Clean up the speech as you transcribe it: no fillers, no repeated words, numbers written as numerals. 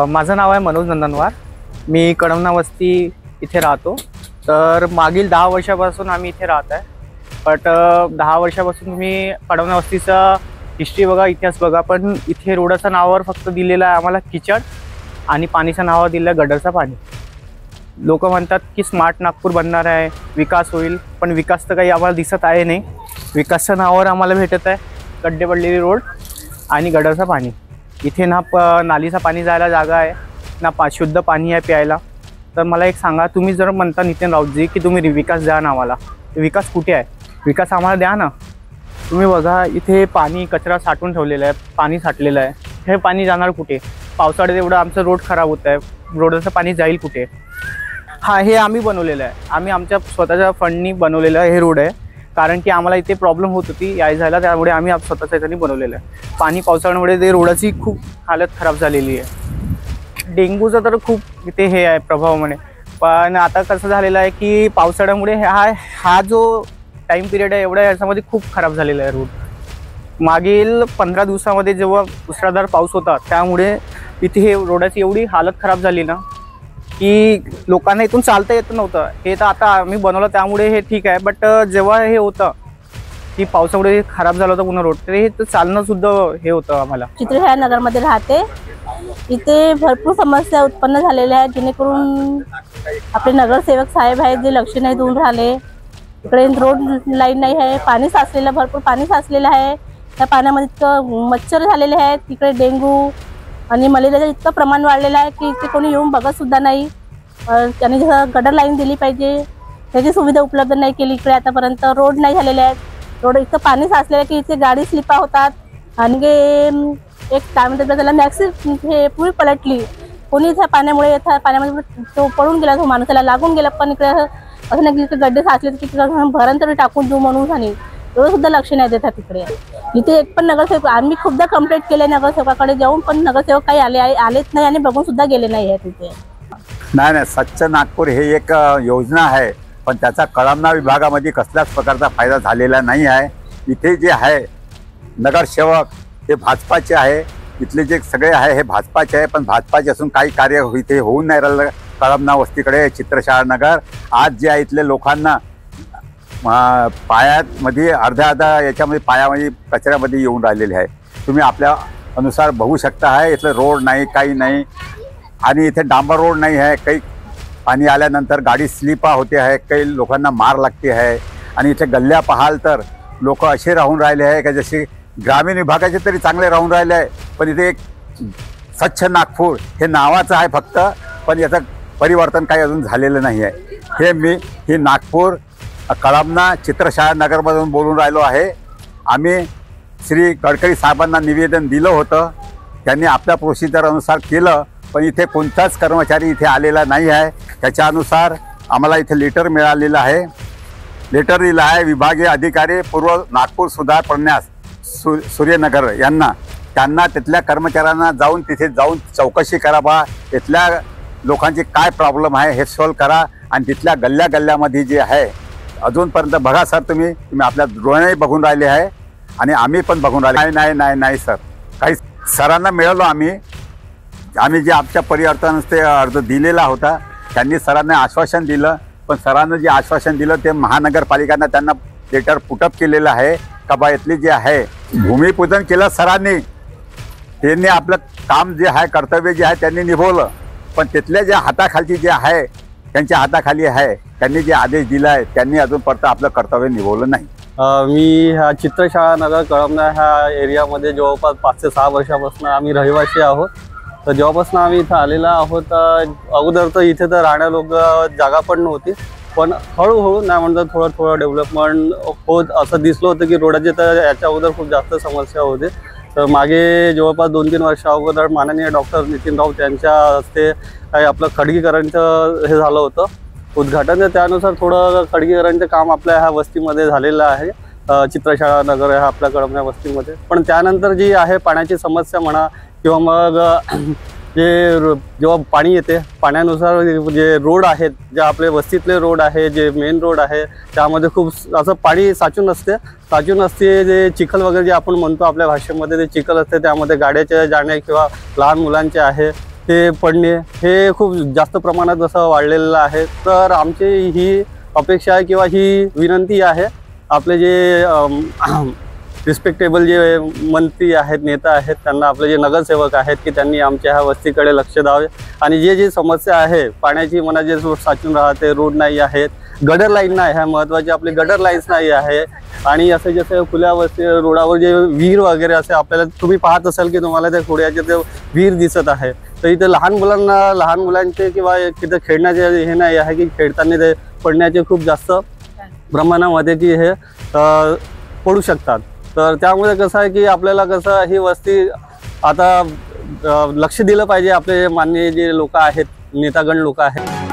माझं नाव आहे मनोज नंदनवार। मी कडमना वस्ती इथे राहतो। तर मागील 10 वर्षापासून आम्ही इथे राहत आहे। बट 10 वर्षापासून तुम्ही कडमना वस्तीचा हिस्ट्री बघा, इतिहास बघा, पण इथे रोडाचं नावावर फक्त दिलेलं आहे आम्हाला किचड आणि पाणीचं नाव दिलं आहे गडरचं पाणी। लोक म्हणतात की स्मार्ट नागपूर बनणार आहे, विकास होईल, पण विकास तर काही आम्हाला दिसत आहे नाही। विकासच्या नावावर आम्हाला भेटत आहे गड्डे पडलेले रोड आणि गडरचं पाणी। इथे ना नालीचं पाणी जायला जागा आहे ना शुद्ध पाणी आहे प्यायला। तर मला एक सांगा, तुम्ही जर म्हणता नितीन राऊतजी की तुम्ही विकास द्या ना आम्हाला, विकास कुठे आहे? विकास आम्हाला द्या ना। तुम्ही बघा इथे पाणी कचरा साठवून ठेवलेला आहे, पाणी साठलेलं आहे। हे पाणी जाणार कुठे? पावसाळ्यात एवढं आमचं रोड खराब होत आहे, रोडचं पाणी जाईल कुठे? हां, हे आम्ही बनवलेलं आहे, आम्ही आमच्या स्वतःच्या फंडनी बनवलेलं हे रोड आहे। कारण की आम्हाला इथे प्रॉब्लेम होत होती याय जायला, त्यामुळे आम्ही स्वतःच्या ह्याच्यानी बनवलेलं आहे। पाणी पावसाळ्यामुळे ते रोडाची खूप हालत खराब झालेली आहे। डेंग्यूचा तर खूप इथे हे आहे प्रभाव म्हणे। पण आता कसं झालेलं आहे की पावसाळ्यामुळे हा जो टाईम पिरियड आहे एवढ्या याच्यामध्ये खूप खराब झालेला आहे रोड। मागील 15 दिवसामध्ये जेव्हा मुसळधार पाऊस होता त्यामुळे इथे हे रोडाची एवढी हालत खराब झाली ना की लोकांना इथून चालता येत नव्हतं। हे तर आता आम्ही बनवलं त्यामुळे हे ठीक आहे, बट जेव्हा हे होतं की पावसामुळे खराब झालं होतं पुन्हा रोड, तर हे तर चालणं सुद्धा हे होतं आम्हाला। चित्रशाळा नगरमध्ये राहते। इथे भरपूर समस्या उत्पन्न झालेल्या आहेत, जेणेकरून आपले नगरसेवक साहेब आहेत जे लक्ष नाही देऊन राहिले। इकडे रोड लाईन नाही आहे, पाणी साचलेलं, भरपूर पाणी साचलेलं आहे। त्या पाण्यामध्ये इतकं मच्छर झालेले आहेत, तिकडे डेंग्यू आणि मलेरियाचं इतकं प्रमाण वाढलेलं आहे की इथे कोणी येऊन बघत सुद्धा नाही। आणि जसं गटर लाईन दिली पाहिजे त्याची सुविधा उपलब्ध नाही केली इकडे आतापर्यंत। रोड नाही झालेले आहेत, रोड इतकं पाणी साचलेलं आहे की इथे गाडी स्लिपा होतात। आणि एक काय म्हणतात त्याला मॅक्सी हे पुरी पलटली, कोणी त्या पाण्यामुळे पाण्यामध्ये तो पडून गेला, तो माणसाला लागून गेला। पण इकडे असं नाही की गड्डे साचले की भरण तरी टाकून देऊ म्हणून झाली, एवढं सुद्धा लक्ष नाही देतात तिकडे। इथे एक पण नगरसेवक, आम्ही खूपदा कंप्लेंट केले नगरसेवकाकडे जाऊन, पण नगरसेवक काही आलेच नाही आणि बघून सुद्धा गेले नाही आहे तिथे। नाही, स्वच्छ नागपूर हे एक योजना आहे, पण त्याचा कळमना विभागामध्ये कसल्याच प्रकारचा फायदा झालेला नाही आहे। इथे जे आहे नगरसेवक हे भाजपाचे आहे, इथले जे सगळे आहे हे भाजपाचे आहे, पण भाजपाचे असून काही कार्य इथे होऊन नाही राहिलं कळमना वस्तीकडे चित्रशाळा नगर। आज जे आहे इथले लोकांना पायामध्ये अर्ध्या याच्यामध्ये पायामध्ये कचऱ्यामध्ये येऊन राहिलेले आहे। तुम्ही आपल्या अनुसार बघू शकता आहे, इथलं रोड नाही, काही नाही, आणि इथे डांबर रोड नाही आहे। काही पाणी आल्यानंतर गाडी स्लिपा होते आहे, काही लोकांना मार लागते आहे। आणि इथे गल्ल्या पाहाल तर लोक असे राहून राहिले आहे का जसे ग्रामीण विभागाचे तरी चांगले राहून राहिले आहे, पण इथे एक स्वच्छ नागपूर हे नावाचं आहे फक्त, पण याचं परिवर्तन काही अजून झालेलं नाही आहे। ही नागपूर कळमना चित्रशाळा नगरमधून बोलून राहिलो आहे। आम्ही श्री गडकरी साहेबांना निवेदन दिलं होतं, त्यांनी आपल्या प्रोसिजर अनुसार केलं, पण इथे कोणताच कर्मचारी इथे आलेला नाही आहे। त्याच्या अनुसार आम्हाला इथे लेटर मिळालेलं आहे, लेटर दिलं आहे विभागीय अधिकारी पूर्व नागपूर सुधार प्रन्यास सूर्यनगर यांना। त्यांना तिथल्या कर्मचाऱ्यांना तिथे जाऊन चौकशी करावा, तिथल्या लोकांचे काय प्रॉब्लेम आहे हे सॉल्व करा। आणि तिथल्या गल्ल्यामध्ये जे आहे अजूनपर्यंत बघा सर, तुम्ही आपल्या डोळ्याने बघून राहिले आहे आणि आम्ही पण बघून राहिले। नाही सर, काही सरांना मिळालो आम्ही जे आमच्या परिवर्तनाचे अर्ज दिलेला होता, त्यांनी सरांना आश्वासन दिलं, पण सरांना जे आश्वासन दिलं ते महानगरपालिकांना त्यांना लेटर पुटअप केलेलं आहे का बा इथली जे आहे भूमिपूजन केलं सरांनी, त्यांनी आपलं काम जे आहे कर्तव्य जे आहे त्यांनी निभवलं, पण तिथल्या ज्या हाताखालची जे आहे त्यांच्या हाताखाली आहे त्यांनी जे आदेश दिला आहे त्यांनी अजूनपर्यंत आपलं कर्तव्य निभवलं नाही। मी ह्या चित्रशाळा नगर कळमना ह्या एरियामध्ये जवळपास 5 ते 6 वर्षापासून आम्ही रहिवासी आहोत। तर जेव्हापासून आम्ही इथं आलेला आहोत, अगोदर तर इथे तर राहण्या लोक जागा पण नव्हती, पण हळूहळू नाही म्हणतात थोडं डेव्हलपमेंट होत असं दिसलं होतं की रोडाचे तर याच्या अगोदर खूप जास्त समस्या होते। तर मागे जवळपास 2-3 वर्ष अगोदर माननीय डॉक्टर नितीन राऊत यांच्या हस्ते काही आपलं खडगीकरणचं हे झालं होतं उद्घाटन, तर त्यानुसार थोडं खडगीकरणचं काम आपल्या ह्या वस्तीमध्ये झालेलं आहे, चित्रशाळा नगर ह्या आपल्या कळमना वस्तीमध्ये। पण त्यानंतर जी आहे पाण्याची समस्या म्हणा किंवा मग जेव्हा पाणी येते पाण्यानुसार जे रोड आहेत, जे आपले वस्तीतले रोड आहे, जे मेन रोड आहे त्यामध्ये खूप असं पाणी साचून असते जे चिखल वगैरे जे आपण म्हणतो आपल्या भाषेमध्ये ते चिखल असते, त्यामध्ये गाड्याचे जाणे किंवा लहान मुलांचे आहे हे पडणे हे खूप जास्त प्रमाणात असं वाढलेलं आहे। तर आमची ही अपेक्षा आहे किंवा ही विनंती आहे, आपले जे रिस्पेक्टेबल जे मंत्री आहेत, नेता आहेत, त्यांना आपले जे नगरसेवक आहेत की त्यांनी आमच्या ह्या वस्तीकडे लक्ष द्यावे आणि जे समस्या आहे पाण्याची म्हणा, जे रोड साचून राहते, रोड नाही आहेत, गटर लाईन नाही आहे, महत्त्वाचे आपले गटर लाईन्स नाही आहे आणि असं जसं खुल्या वस्ती रोडावर जे विहीर वगैरे असे आपल्याला तुम्ही पाहत असाल की तुम्हाला त्या खोड्याचे ते विहीर दिसत आहे। तर इथे लहान मुलांचे किंवा तिथं खेळण्याचे हे नाही आहे की खेळताना ते पडण्याचे खूप जास्त प्रमाणामध्ये की हे पडू शकतात। तर त्यामुळे कसं आहे की आपल्याला कसं ही वस्ती आता लक्ष दिलं पाहिजे, आपले माननीय जे लोक आहेत, नेतागण लोक आहेत।